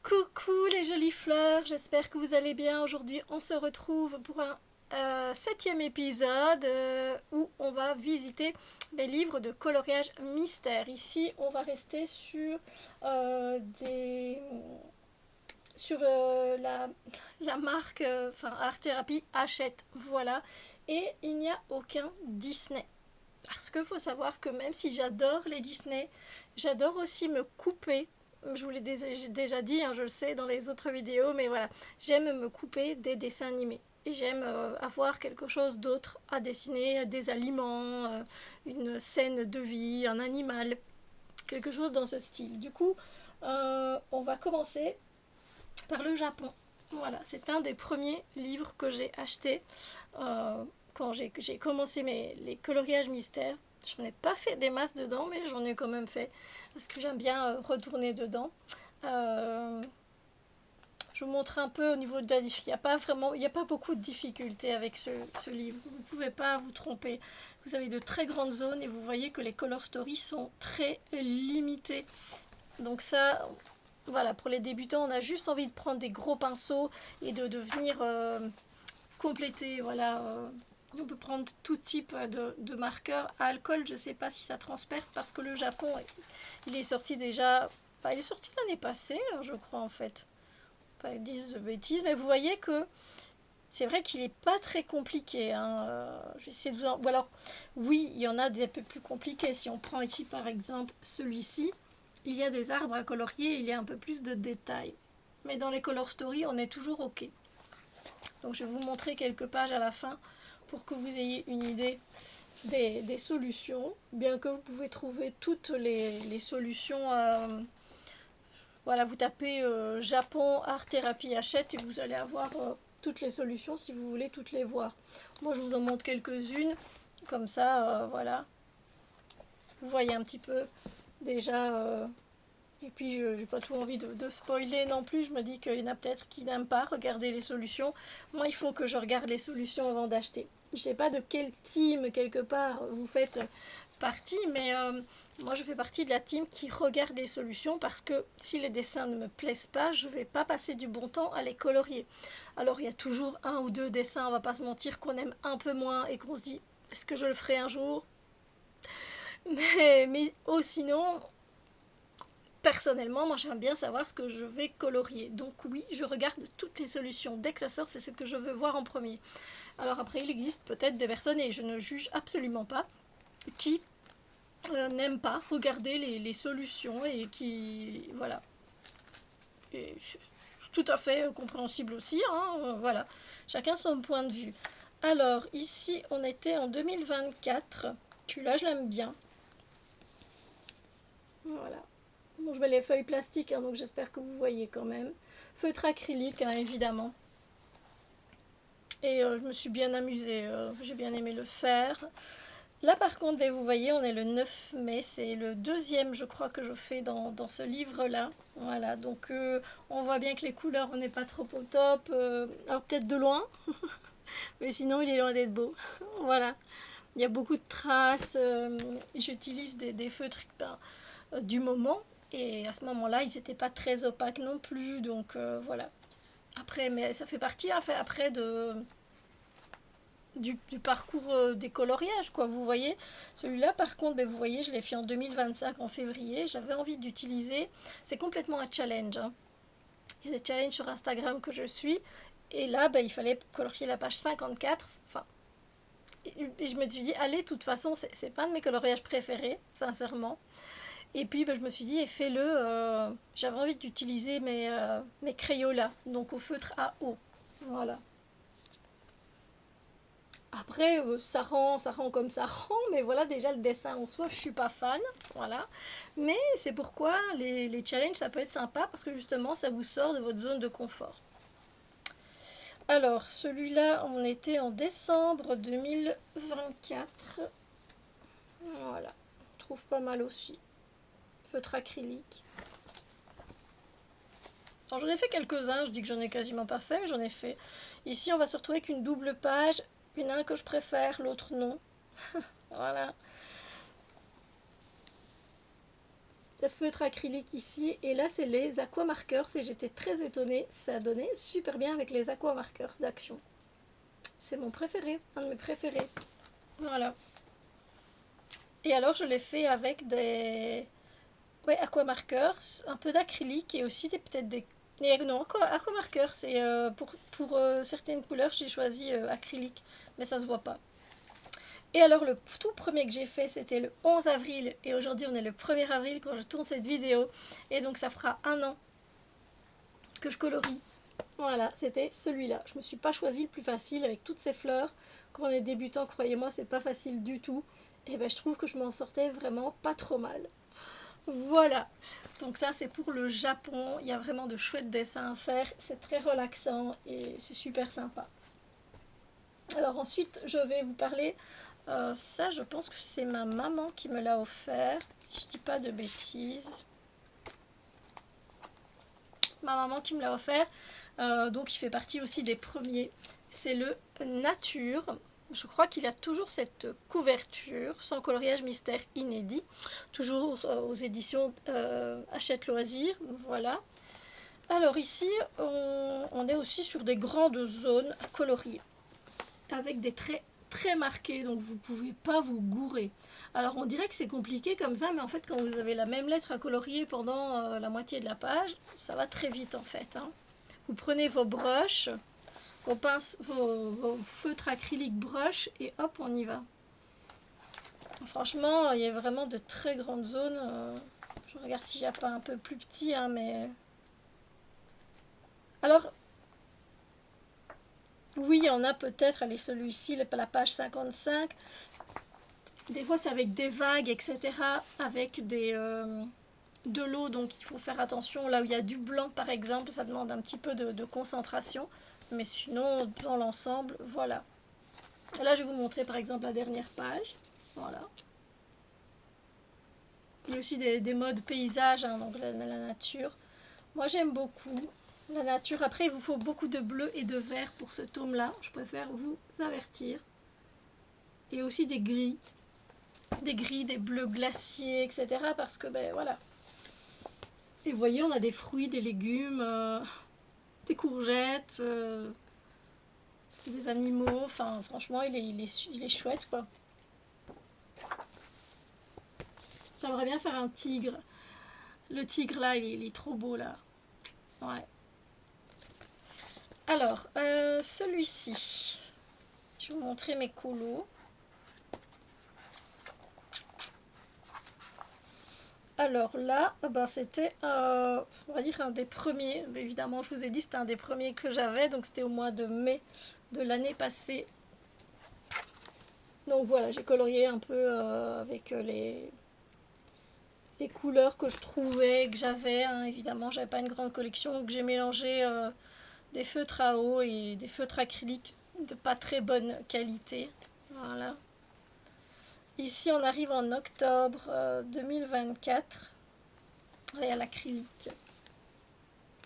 Coucou les jolies fleurs, j'espère que vous allez bien. Aujourd'hui, on se retrouve pour un septième épisode où on va visiter mes livres de coloriage mystère. Ici, on va rester sur la marque Art Thérapie Hachette. Voilà. Et il n'y a aucun Disney. Parce qu'il faut savoir que même si j'adore les Disney, j'adore aussi me couper. Je vous l'ai déjà dit, hein, je le sais dans les autres vidéos, mais voilà, j'aime me couper des dessins animés. Et j'aime avoir quelque chose d'autre à dessiner, des aliments, une scène de vie, un animal, quelque chose dans ce style. Du coup, on va commencer par le Japon. Voilà, c'est un des premiers livres que j'ai acheté quand j'ai commencé les coloriages mystères. Je n'ai pas fait des masses dedans, mais j'en ai quand même fait parce que j'aime bien retourner dedans. Euh, je vous montre un peu au niveau de la difficulté. Il n'y a pas beaucoup de difficultés avec ce livre. Vous ne pouvez pas vous tromper. Vous avez de très grandes zones et vous voyez que les color stories sont très limitées. Donc ça, voilà, pour les débutants, on a juste envie de prendre des gros pinceaux et de venir compléter. Voilà, on peut prendre tout type de marqueur à alcool. Je ne sais pas si ça transperce parce que le Japon, il est sorti déjà. Enfin, il est sorti l'année passée, je crois en fait. Pas ils disent de bêtises, mais vous voyez que c'est vrai qu'il n'est pas très compliqué. Hein. Je vais essayer de vous en... Ou alors, oui, il y en a des peu plus compliqués. Si on prend ici par exemple celui-ci, il y a des arbres à colorier, il y a un peu plus de détails. Mais dans les color stories, on est toujours OK. Donc je vais vous montrer quelques pages à la fin pour que vous ayez une idée des solutions. Bien que vous pouvez trouver toutes les solutions. Voilà, vous tapez Japon Art Thérapie Hachette et vous allez avoir toutes les solutions si vous voulez toutes les voir. Moi je vous en montre quelques-unes. Comme ça, voilà. Vous voyez un petit peu déjà. Et puis, je n'ai pas trop envie de spoiler non plus. Je me dis qu'il y en a peut-être qui n'aiment pas regarder les solutions. Moi, il faut que je regarde les solutions avant d'acheter. Je ne sais pas de quel team, quelque part, vous faites partie, mais moi, je fais partie de la team qui regarde les solutions parce que si les dessins ne me plaisent pas, je ne vais pas passer du bon temps à les colorier. Alors, il y a toujours un ou deux dessins, on ne va pas se mentir, qu'on aime un peu moins et qu'on se dit, est-ce que je le ferai un jour? Mais sinon, personnellement, moi j'aime bien savoir ce que je vais colorier. Donc oui, je regarde toutes les solutions. Dès que ça sort, c'est ce que je veux voir en premier. Alors après, il existe peut-être des personnes, et je ne juge absolument pas, qui n'aiment pas regarder les solutions et qui... Voilà. Et c'est tout à fait compréhensible aussi. Hein, voilà. Chacun son point de vue. Alors ici, on était en 2024. Celui-là, je l'aime bien. Voilà. Bon, je mets les feuilles plastiques, hein, donc j'espère que vous voyez quand même. Feutre acrylique, hein, évidemment. Et je me suis bien amusée, j'ai bien aimé le faire. Là par contre, vous voyez, on est le 9 mai, c'est le deuxième je crois que je fais dans ce livre-là. Voilà, donc on voit bien que les couleurs, on n'est pas trop au top. Alors peut-être de loin, mais sinon il est loin d'être beau. Voilà, il y a beaucoup de traces, j'utilise des feutres du moment. Et à ce moment-là, ils n'étaient pas très opaques non plus, donc voilà. Après, mais ça fait partie après du parcours des coloriages, quoi. Vous voyez, celui-là, par contre, ben, vous voyez, je l'ai fait en 2025, en février. J'avais envie d'utiliser. C'est complètement un challenge. Hein. Il y a des challenges sur Instagram que je suis. Et là, ben, il fallait colorier la page 54. Enfin, et je me suis dit, allez, de toute façon, c'est pas un de mes coloriages préférés, sincèrement. Et puis ben, je me suis dit, et fais-le. J'avais envie d'utiliser mes Crayolas, donc au feutre à eau. Voilà. Après, ça rend comme ça rend, mais voilà, déjà le dessin en soi, je suis pas fan. Voilà. Mais c'est pourquoi les challenges, ça peut être sympa parce que justement, ça vous sort de votre zone de confort. Alors, celui-là, on était en décembre 2024. Voilà. Je trouve pas mal aussi. Feutre acrylique. Alors j'en ai fait quelques-uns, je dis que j'en ai quasiment pas fait, mais j'en ai fait. Ici, on va se retrouver avec une double page. Il y en a un que je préfère, l'autre non. Voilà. feutre acrylique ici. Et là, c'est les aqua markers. Et j'étais très étonnée. Ça donnait super bien avec les aqua markers d'Action. C'est mon préféré, un de mes préférés. Voilà. Et alors, je l'ai fait avec des aqua markers, un peu d'acrylique et aussi peut-être des... Non, aqua markers, c'est pour certaines couleurs, j'ai choisi acrylique, mais ça se voit pas. Et alors, le tout premier que j'ai fait, c'était le 11 avril. Et aujourd'hui, on est le 1er avril quand je tourne cette vidéo. Et donc, ça fera 1 an que je colorie. Voilà, c'était celui-là. Je me suis pas choisi le plus facile avec toutes ces fleurs. Quand on est débutant, croyez-moi, c'est pas facile du tout. Et ben, je trouve que je m'en sortais vraiment pas trop mal. Voilà. Donc ça, c'est pour le Japon. Il y a vraiment de chouettes dessins à faire. C'est très relaxant et c'est super sympa. Alors ensuite, je vais vous parler... ça, je pense que c'est ma maman qui me l'a offert. Si je dis pas de bêtises. C'est ma maman qui me l'a offert. Donc il fait partie aussi des premiers. C'est le Nature. Je crois qu'il a toujours cette couverture, sans coloriage mystère inédit. Toujours aux éditions Hachette Loisirs. Voilà. Alors ici, on est aussi sur des grandes zones à colorier. Avec des traits très marqués, donc vous ne pouvez pas vous gourer. Alors on dirait que c'est compliqué comme ça, mais en fait quand vous avez la même lettre à colorier pendant la moitié de la page, ça va très vite en fait. Hein. Vous prenez vos brushes, vos pinces, vos feutres acryliques brush et hop, on y va. Franchement, il y a vraiment de très grandes zones. Je regarde s'il n'y a pas un peu plus petit, hein, mais... Alors, oui, il y en a peut-être, allez, celui-ci, la page 55. Des fois, c'est avec des vagues, etc. Avec de l'eau, donc il faut faire attention. Là où il y a du blanc, par exemple, ça demande un petit peu de concentration. Mais sinon, dans l'ensemble, voilà. Et là, je vais vous montrer, par exemple, la dernière page. Voilà. Il y a aussi des modes paysages, hein, donc la nature. Moi, j'aime beaucoup la nature. Après, il vous faut beaucoup de bleu et de vert pour ce tome-là. Je préfère vous avertir. Et aussi des gris. Des gris, des bleus glaciers, etc. Parce que, ben voilà. Et vous voyez, on a des fruits, des légumes, des courgettes, des animaux. Enfin, franchement, il est chouette, quoi. J'aimerais bien faire un tigre. Le tigre, là, il est trop beau, là. Ouais. Alors, celui-ci. Je vais vous montrer mes colos. Alors là, ben c'était, on va dire, un des premiers. Évidemment, je vous ai dit, c'était un des premiers que j'avais. Donc, c'était au mois de mai de l'année passée. Donc, voilà, j'ai colorié un peu avec les couleurs que je trouvais, que j'avais. Hein. Évidemment, j'avais pas une grande collection. Donc, j'ai mélangé des feutres à eau et des feutres acryliques de pas très bonne qualité. Voilà. Ici, on arrive en octobre 2024 et à l'acrylique.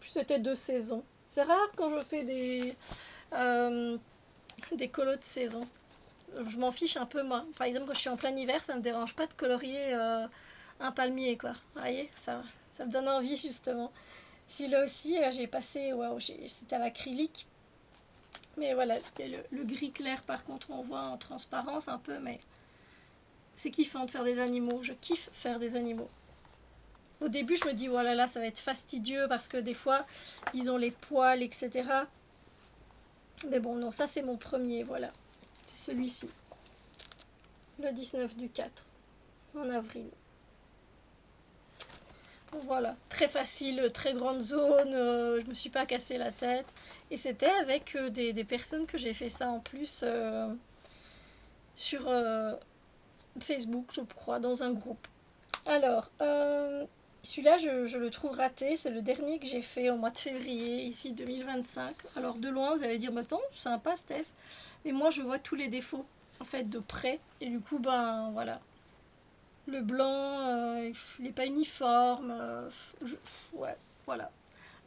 Puis c'était 2 saisons. C'est rare quand je fais des colos de saison. Je m'en fiche un peu, moi. Par exemple, quand je suis en plein hiver, ça ne me dérange pas de colorier un palmier, quoi. Vous voyez, ça me donne envie, justement. Si là aussi, j'ai passé, wow, c'était à l'acrylique. Mais voilà, le gris clair, par contre, on voit en transparence un peu, mais c'est kiffant de faire des animaux. Je kiffe faire des animaux. Au début, je me dis, voilà, là, ça va être fastidieux parce que des fois, ils ont les poils, etc. Mais bon, non, ça, c'est mon premier, voilà. C'est celui-ci. Le 19 du 4, en avril. Voilà, très facile, très grande zone, je me suis pas cassé la tête. Et c'était avec des personnes que j'ai fait ça en plus sur Facebook, je crois, dans un groupe. Alors, celui-là, je le trouve raté. C'est le dernier que j'ai fait au mois de février, ici 2025. Alors, de loin, vous allez dire, bah, attends, c'est sympa, Steph. Mais moi, je vois tous les défauts, en fait, de près. Et du coup, ben, voilà. Le blanc, il n'est pas uniforme. Ouais, voilà.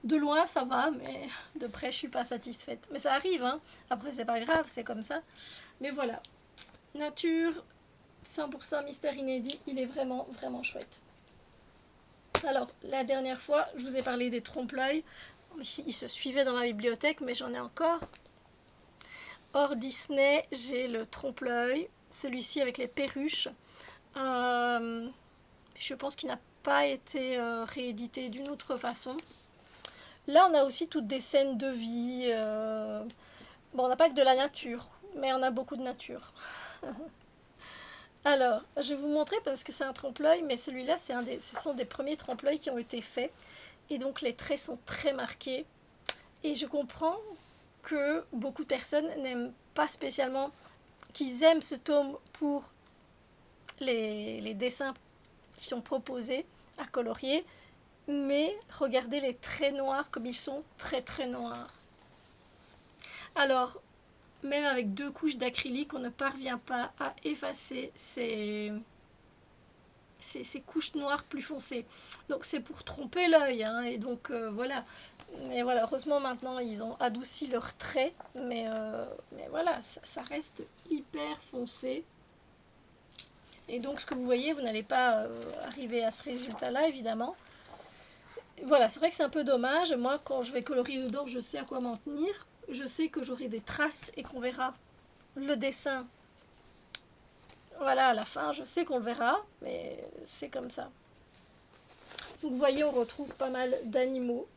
De loin, ça va, mais de près, je suis pas satisfaite. Mais ça arrive, hein. Après, c'est pas grave, c'est comme ça. Mais voilà. Nature, 100% mystère inédit, il est vraiment, vraiment chouette. Alors, la dernière fois, je vous ai parlé des trompe-l'œil. Ils se suivaient dans ma bibliothèque, mais j'en ai encore. Hors Disney, j'ai le trompe-l'œil, celui-ci avec les perruches. Euh, je pense qu'il n'a pas été réédité d'une autre façon. Là, on a aussi toutes des scènes de vie. Bon, on n'a pas que de la nature, mais on a beaucoup de nature. Alors, je vais vous montrer parce que c'est un trompe-l'œil, mais celui-là, ce sont des premiers trompe-l'œil qui ont été faits. Et donc, les traits sont très marqués. Et je comprends que beaucoup de personnes n'aiment pas spécialement, qu'ils aiment ce tome pour les dessins qui sont proposés à colorier, mais regardez les traits noirs comme ils sont très très noirs. Alors, même avec 2 couches d'acrylique, on ne parvient pas à effacer ces couches noires plus foncées. Donc c'est pour tromper l'œil, hein, et donc voilà. Mais voilà, heureusement maintenant ils ont adouci leurs traits, mais voilà, ça reste hyper foncé. Et donc ce que vous voyez, vous n'allez pas arriver à ce résultat-là, évidemment. Voilà, c'est vrai que c'est un peu dommage. Moi, quand je vais colorier dedans, je sais à quoi m'en tenir. Je sais que j'aurai des traces et qu'on verra le dessin. Voilà, à la fin, je sais qu'on le verra, mais c'est comme ça. Donc vous voyez, on retrouve pas mal d'animaux.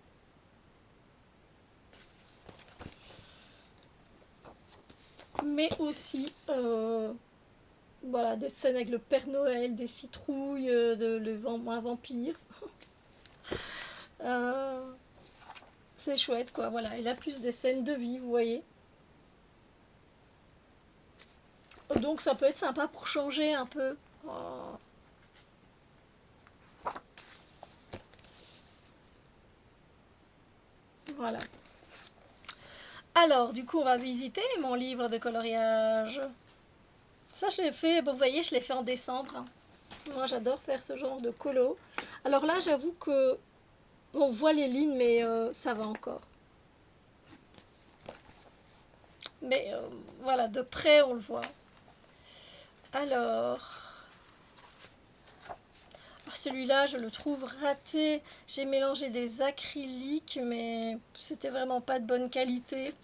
Mais aussi voilà, des scènes avec le Père Noël, des citrouilles, un vampire. Euh, c'est chouette, quoi. Voilà, et là, plus des scènes de vie, vous voyez. Donc ça peut être sympa pour changer un peu. Oh. Voilà. Alors, du coup, on va visiter mon livre de coloriage. Ça, je l'ai fait, bon, vous voyez, je l'ai fait en décembre. Moi, j'adore faire ce genre de colo. Alors là, j'avoue que on voit les lignes, mais ça va encore. Mais voilà, de près, on le voit. Alors, celui-là, je le trouve raté. J'ai mélangé des acryliques, mais c'était vraiment pas de bonne qualité.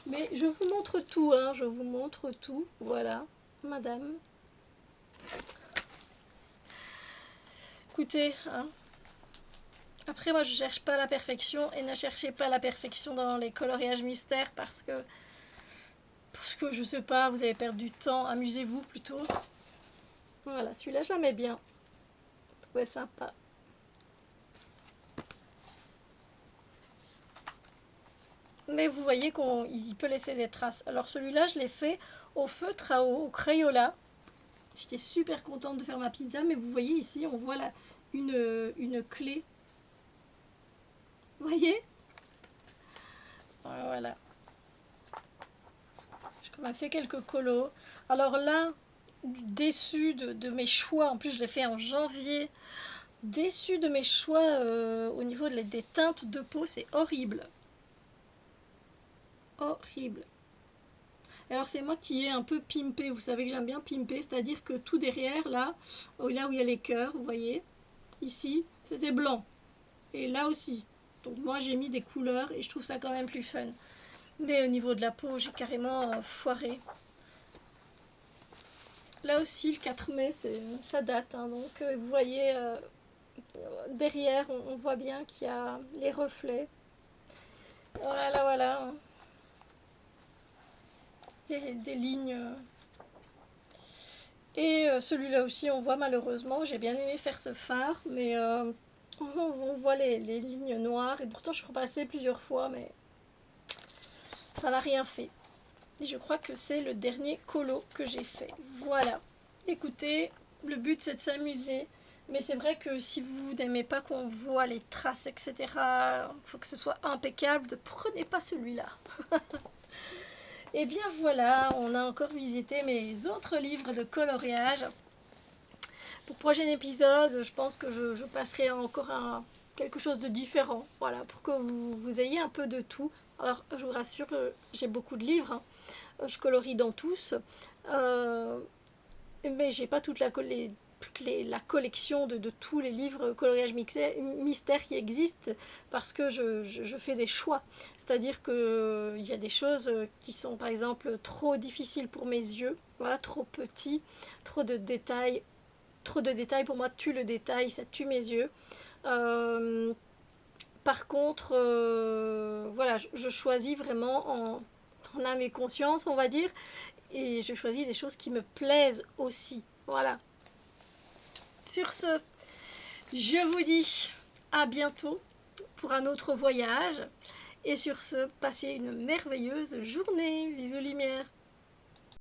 Mais je vous montre tout, hein, je vous montre tout. Voilà, madame. Écoutez, hein. Après, moi, je cherche pas la perfection et ne cherchez pas la perfection dans les coloriages mystères parce que je sais pas, vous allez perdre du temps. Amusez-vous plutôt. Voilà, celui-là, je la mets bien. Je trouvais sympa. Mais vous voyez qu'il peut laisser des traces. Alors celui-là, je l'ai fait au feutre à eau, au Crayola. J'étais super contente de faire ma pizza, mais vous voyez ici, on voit là une clé. Vous voyez? Voilà. Je m'a fait quelques colos. Alors là, déçue de mes choix, en plus je l'ai fait en janvier, déçue de mes choix au niveau des teintes de peau, c'est horrible. Horrible. Alors c'est moi qui ai un peu pimpé, vous savez que j'aime bien pimper, c'est-à-dire que tout derrière, là où il y a les cœurs, vous voyez, ici, c'était blanc. Et là aussi. Donc moi j'ai mis des couleurs et je trouve ça quand même plus fun. Mais au niveau de la peau, j'ai carrément foiré. Là aussi, le 4 mai, ça date. Hein, donc vous voyez, derrière, on voit bien qu'il y a les reflets. Voilà, voilà. Il y a des lignes. Et celui-là aussi, on voit malheureusement, j'ai bien aimé faire ce phare, mais on voit les lignes noires. Et pourtant, je suis repassée plusieurs fois, mais ça n'a rien fait. Et je crois que c'est le dernier colo que j'ai fait. Voilà. Écoutez, le but c'est de s'amuser. Mais c'est vrai que si vous n'aimez pas qu'on voit les traces, etc., il faut que ce soit impeccable, ne prenez pas celui-là. Et bien voilà, on a encore visité mes autres livres de coloriage. Pour le prochain épisode, je pense que je passerai encore à quelque chose de différent. Voilà, pour que vous ayez un peu de tout. Alors, je vous rassure, j'ai beaucoup de livres. Hein. Je colorie dans tous. Mais j'ai pas toute la collection de tous les livres coloriage mystère qui existent parce que je fais des choix. C'est-à-dire qu'il y a des choses qui sont par exemple trop difficiles pour mes yeux, voilà, trop petits, trop de détails. Trop de détails pour moi tue le détail, ça tue mes yeux. Par contre, voilà, je choisis vraiment en âme et conscience, on va dire, et je choisis des choses qui me plaisent aussi. Voilà. Sur ce, je vous dis à bientôt pour un autre voyage. Et sur ce, passez une merveilleuse journée. Bisous lumière.